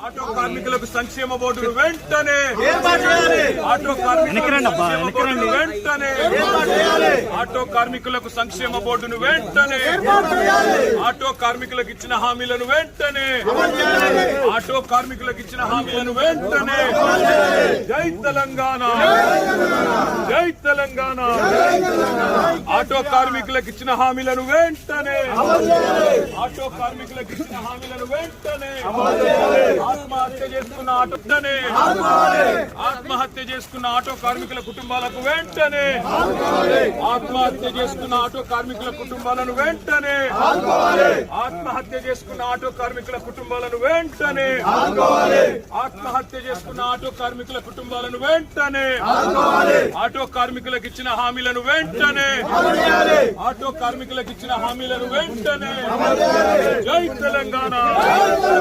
auto కార్మికులకు సంక్షేమ బోర్డును వెంటనే ఆటో కార్మికులకు సంక్షేమ బోర్డును వెంటనే ఆటో కార్మికులకు ఇచ్చిన హామీలను వెంటనే ఆటో కార్మికులకు ఇచ్చిన హామీలను వెంటనే జై తెలంగాణ జై తెలంగాణ ఆటో కార్మికులకు ఇచ్చిన హామీలను వెంటనే ఆటో కార్మికులకు ఇచ్చిన హామీలను వెంటనే ఆత్మహత్య చేసుకున్న ఆత్మహత్య చేసుకున్న ఆటో కార్మికుల కుటుంబాలకు వెంటనే ఆత్మహత్య చేసుకున్న ఆటో కార్మికుల కుటుంబాలను వెంటనే ఆత్మహత్య చేసుకున్న ఆటో కార్మికుల కుటుంబాలను వెంటనే ఆత్మహత్య చేసుకున్న ఆటో కార్మికుల కుటుంబాలను వెంటనే ఆటో కార్మికులకు ఇచ్చిన హామీలను వెంటనే ఆటో కార్మికులకు ఇచ్చిన హామీలను వెంటనే జై తెలంగాణ